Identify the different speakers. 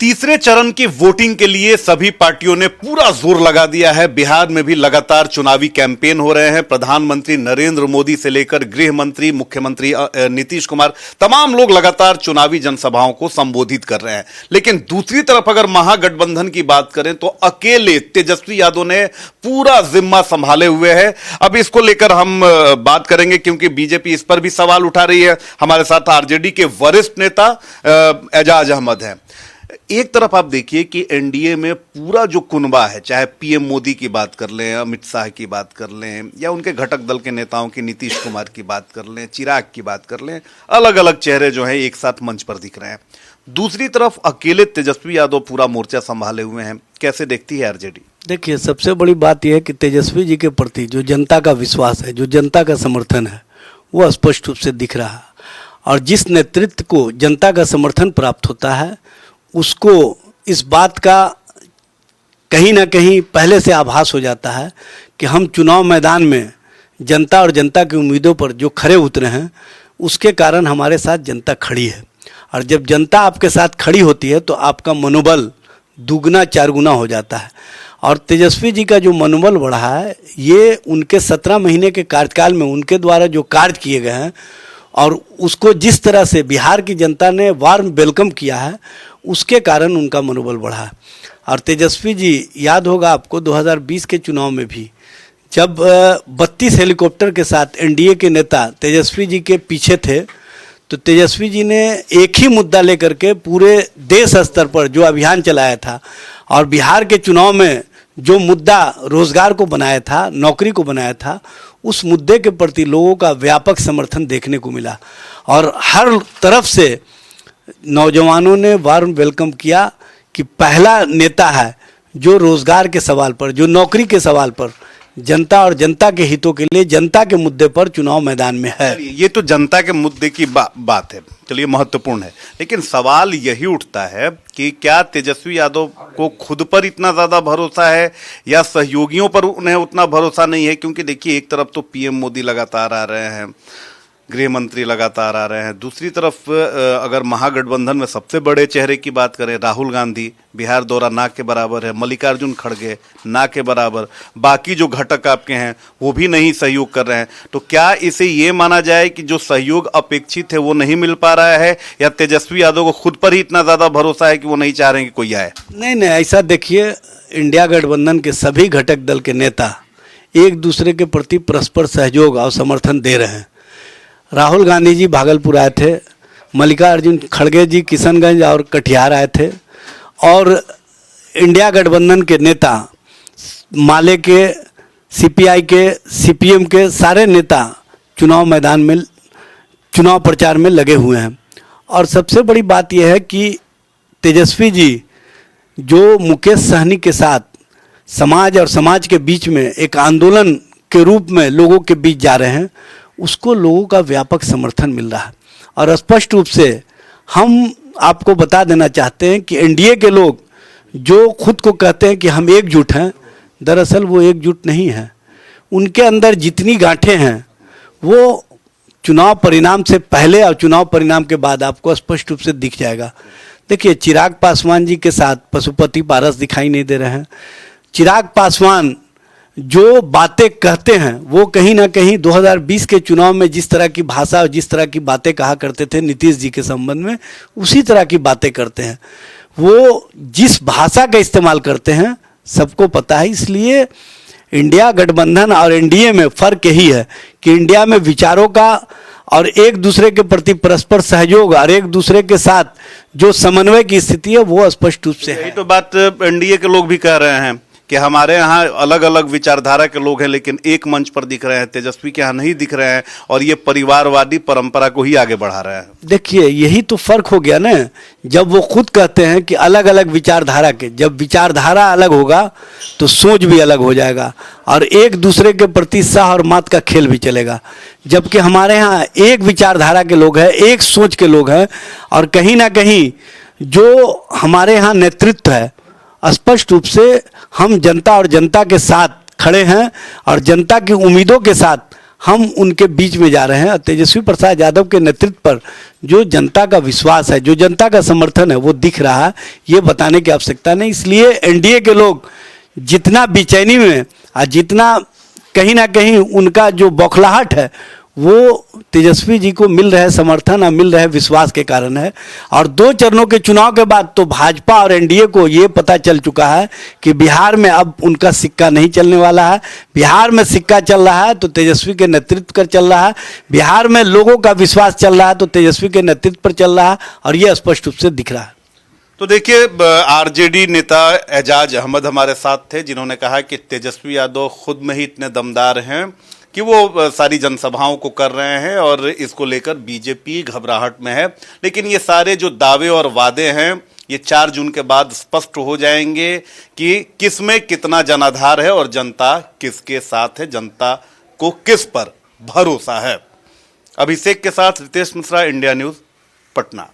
Speaker 1: तीसरे चरण की वोटिंग के लिए सभी पार्टियों ने पूरा जोर लगा दिया है। बिहार में भी लगातार चुनावी कैंपेन हो रहे हैं। प्रधानमंत्री नरेंद्र मोदी से लेकर गृह मंत्री, मुख्यमंत्री नीतीश कुमार, तमाम लोग लगातार चुनावी जनसभाओं को संबोधित कर रहे हैं। लेकिन दूसरी तरफ अगर महागठबंधन की बात करें तो अकेले तेजस्वी यादव ने पूरा जिम्मा संभाले हुए है। अब इसको लेकर हम बात करेंगे क्योंकि बीजेपी इस पर भी सवाल उठा रही है। हमारे साथ आरजेडी के वरिष्ठ नेता एजाज अहमद हैं। एक तरफ आप देखिए कि एनडीए में पूरा जो कुनबा है, चाहे पीएम मोदी की बात कर लें, अमित शाह की बात कर लें, या उनके घटक दल के नेताओं की नीतीश कुमार की बात कर लें, चिराग की बात कर लें, अलग अलग चेहरे जो हैं एक साथ मंच पर दिख रहे हैं। दूसरी तरफ अकेले तेजस्वी यादव पूरा मोर्चा संभाले हुए हैं। कैसे देखती है आरजेडी?
Speaker 2: देखिए, सबसे बड़ी बात यह है कि तेजस्वी जी के प्रति जो जनता का विश्वास है, जो जनता का समर्थन है, वो स्पष्ट रूप से दिख रहा है। और जिस नेतृत्व को जनता का समर्थन प्राप्त होता है उसको इस बात का कहीं ना कहीं पहले से आभास हो जाता है कि हम चुनाव मैदान में जनता और जनता की उम्मीदों पर जो खरे उतरे हैं उसके कारण हमारे साथ जनता खड़ी है। और जब जनता आपके साथ खड़ी होती है तो आपका मनोबल दुगना चारगुना हो जाता है। और तेजस्वी जी का जो मनोबल बढ़ा है ये उनके 17 महीने के कार्यकाल में उनके द्वारा जो कार्य किए गए हैं और उसको जिस तरह से बिहार की जनता ने वार्म वेलकम किया है उसके कारण उनका मनोबल बढ़ा है। और तेजस्वी जी, याद होगा आपको 2020 के चुनाव में भी जब 32 हेलीकॉप्टर के साथ एनडीए के नेता तेजस्वी जी के पीछे थे तो तेजस्वी जी ने एक ही मुद्दा लेकर के पूरे देश स्तर पर जो अभियान चलाया था और बिहार के चुनाव में जो मुद्दा रोजगार को बनाया था, नौकरी को बनाया था, उस मुद्दे के प्रति लोगों का व्यापक समर्थन देखने को मिला। और हर तरफ से नौजवानों ने वार्म वेलकम किया कि पहला नेता है जो रोजगार के सवाल पर, जो नौकरी के सवाल पर, जनता और जनता के हितों के लिए, जनता के मुद्दे पर चुनाव मैदान में है।
Speaker 1: ये तो जनता के मुद्दे की बात है, चलिए महत्वपूर्ण है। लेकिन सवाल यही उठता है कि क्या तेजस्वी यादव को खुद पर इतना ज्यादा भरोसा है या सहयोगियों पर उन्हें उतना भरोसा नहीं है? क्योंकि देखिए, एक तरफ तो पीएम मोदी लगातार आ रहे हैं, गृह मंत्री लगातार आ रहे हैं, दूसरी तरफ अगर महागठबंधन में सबसे बड़े चेहरे की बात करें, राहुल गांधी, बिहार दौरा ना के बराबर है, मल्लिकार्जुन खड़गे ना के बराबर, बाकी जो घटक आपके हैं वो भी नहीं सहयोग कर रहे हैं। तो क्या इसे ये माना जाए कि जो सहयोग अपेक्षित है वो नहीं मिल पा रहा है, या तेजस्वी यादव को खुद पर ही इतना ज्यादा भरोसा है कि वो नहीं चाह रहे हैं कि कोई आए?
Speaker 2: नहीं, ऐसा देखिए, इंडिया गठबंधन के सभी घटक दल के नेता एक दूसरे के प्रति परस्पर सहयोग और समर्थन दे रहे हैं। राहुल गांधी जी भागलपुर आए थे, मल्लिकार्जुन खड़गे जी किशनगंज और कटिहार आए थे, और इंडिया गठबंधन के नेता माले के, सीपीआई के, सीपीएम के सारे नेता चुनाव मैदान में, चुनाव प्रचार में लगे हुए हैं। और सबसे बड़ी बात यह है कि तेजस्वी जी जो मुकेश सहनी के साथ समाज और समाज के बीच में एक आंदोलन के रूप में लोगों के बीच जा रहे हैं, उसको लोगों का व्यापक समर्थन मिल रहा है। और स्पष्ट रूप से हम आपको बता देना चाहते हैं कि एनडीए के लोग जो खुद को कहते हैं कि हम एकजुट हैं, दरअसल वो एकजुट नहीं है। उनके अंदर जितनी गांठें हैं वो चुनाव परिणाम से पहले और चुनाव परिणाम के बाद आपको स्पष्ट रूप से दिख जाएगा। देखिए, चिराग पासवान जी के साथ पशुपति पारस दिखाई नहीं दे रहे हैं। चिराग पासवान जो बातें कहते हैं वो कहीं ना कहीं 2020 के चुनाव में जिस तरह की भाषा और जिस तरह की बातें कहा करते थे नीतीश जी के संबंध में, उसी तरह की बातें करते हैं। वो जिस भाषा का इस्तेमाल करते हैं सबको पता है। इसलिए इंडिया गठबंधन और एनडीए में फ़र्क यही है कि इंडिया में विचारों का और एक दूसरे के प्रति परस्पर सहयोग और एक दूसरे के साथ जो समन्वय की स्थिति है वो स्पष्ट रूप से है।
Speaker 1: यही तो बात एनडीए के लोग भी कह रहे हैं कि हमारे यहाँ अलग अलग विचारधारा के लोग हैं लेकिन एक मंच पर दिख रहे हैं, तेजस्वी के यहाँ नहीं दिख रहे हैं, और ये परिवारवादी परंपरा को ही आगे बढ़ा रहे हैं।
Speaker 2: देखिए, यही तो फर्क हो गया ना। जब वो खुद कहते हैं कि अलग अलग विचारधारा के, जब विचारधारा अलग होगा तो सोच भी अलग हो जाएगा और एक दूसरे के प्रति साह और मात का खेल भी चलेगा। जबकि हमारे यहाँ एक विचारधारा के लोग हैं, एक सोच के लोग हैं, और कहीं ना कहीं जो हमारे यहाँ नेतृत्व है स्पष्ट रूप से हम जनता और जनता के साथ खड़े हैं और जनता की उम्मीदों के साथ हम उनके बीच में जा रहे हैं। तेजस्वी प्रसाद यादव के नेतृत्व पर जो जनता का विश्वास है, जो जनता का समर्थन है, वो दिख रहा है। ये बताने की आवश्यकता नहीं। इसलिए एनडीए के लोग जितना बेचैनी में और जितना कहीं ना कहीं उनका जो बौखलाहट है वो तेजस्वी जी को मिल रहे समर्थन और मिल रहे विश्वास के कारण है। और 2 चरणों के चुनाव के बाद तो भाजपा और एनडीए को ये पता चल चुका है कि बिहार में अब उनका सिक्का नहीं चलने वाला है। बिहार में सिक्का चल रहा है तो तेजस्वी के नेतृत्व पर चल रहा है। बिहार में लोगों का विश्वास चल रहा है तो तेजस्वी के नेतृत्व पर चल रहा है, और ये स्पष्ट रूप से दिख रहा है।
Speaker 1: तो देखिए, आरजेडी नेता एजाज अहमद हमारे साथ थे, जिन्होंने कहा कि तेजस्वी यादव खुद में ही इतने दमदार हैं कि वो सारी जनसभाओं को कर रहे हैं और इसको लेकर बीजेपी घबराहट में है। लेकिन ये सारे जो दावे और वादे हैं ये 4 जून के बाद स्पष्ट हो जाएंगे कि किस में कितना जनाधार है और जनता किसके साथ है, जनता को किस पर भरोसा है। अभिषेक के साथ रितेश मिश्रा, इंडिया न्यूज, पटना।